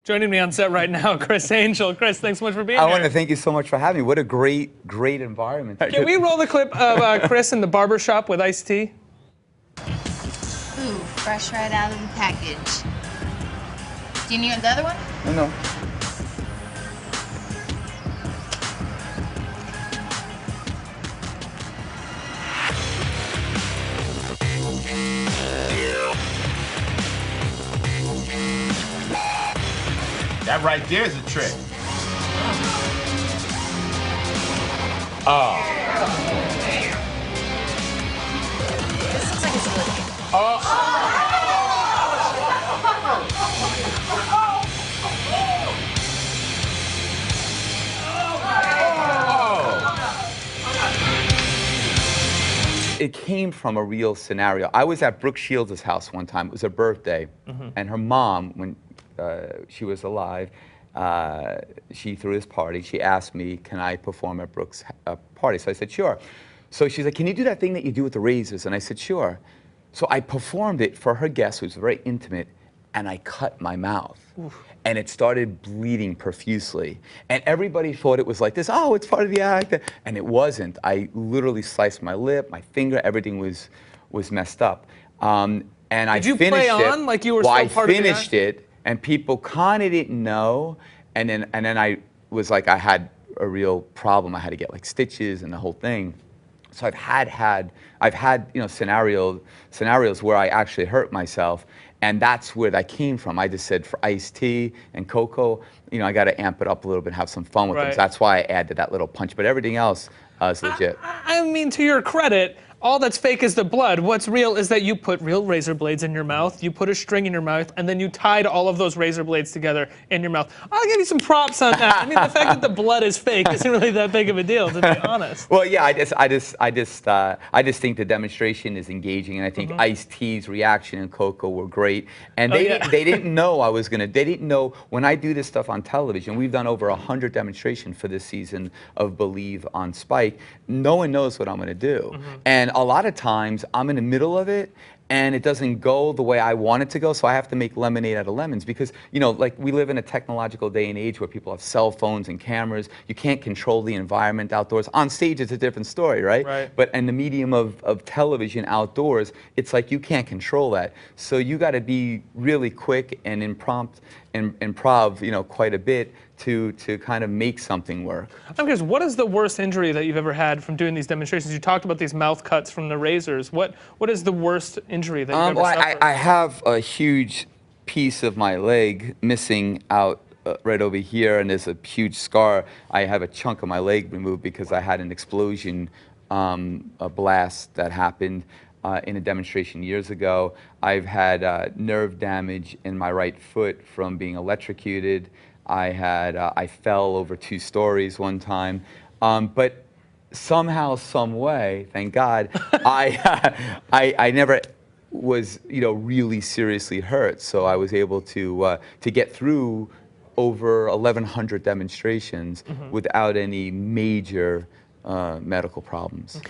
Joining me on set right now, Criss Angel. Criss, thanks so much for being here. I want to thank you so much for having me. What a great environment. Can we roll the clip of Criss in the barbershop with iced tea? Ooh, fresh right out of the package. Do you need the other one? No. That right there is a trick. Oh. This looks like it's really good. It came from a real scenario. I was at Brooke Shields' house one time. It was her birthday, and her mom, when she was alive, she threw this party. She asked me, can I perform at Brooke's party? So I said, sure. So she's like, can you do that thing that you do with the razors? And I said, sure. So I performed it for her guests, who was very intimate, and I cut my mouth. Oof. And it started bleeding profusely. And everybody thought it was like this, oh, it's part of the act. And it wasn't. I literally sliced my lip, my finger, everything was messed up. And I finished it. Did you play on like you were still part of the act? I finished it, and people kind of didn't know. And then I was like, I had a real problem. I had to get like stitches and the whole thing. So I've had scenarios where I actually hurt myself, and that's where that came from. I just said for iced tea and cocoa, I got to amp it up a little bit, have some fun with them. So that's why I added that little punch. But everything else is legit. I mean, to your credit, all that's fake is the blood. What's real is that you put real razor blades in your mouth, you put a string in your mouth, and then you tied all of those razor blades together in your mouth. I'll give you some props on that. I mean, the fact that the blood is fake isn't really that big of a deal, to be honest. Well, yeah, I just think the demonstration is engaging, and I think Iced Tea's reaction and Coco were great. And they didn't know I was gonna. They didn't know when I do this stuff on television. We've done over 100 demonstrations for this season of Believe on Spike. No one knows what I'm gonna do, and a lot of times I'm in the middle of it and it doesn't go the way I want it to go, so I have to make lemonade out of lemons because, like we live in a technological day and age where people have cell phones and cameras. You can't control the environment outdoors. On stage, it's a different story, right? But in the medium of television outdoors, it's like you can't control that. So you got to be really quick and improv, quite a bit to kind of make something work. I'm curious, what is the worst injury that you've ever had from doing these demonstrations? You talked about these mouth cuts from the razors. What is the worst injury that you've ever suffered? I have a huge piece of my leg missing out right over here, and there's a huge scar. I have a chunk of my leg removed because I had an explosion, a blast that happened in a demonstration years ago. I've had nerve damage in my right foot from being electrocuted. I fell over 2 stories one time, but somehow, some way, thank God, I never was really seriously hurt. So I was able to get through over 1,100 demonstrations without any major medical problems.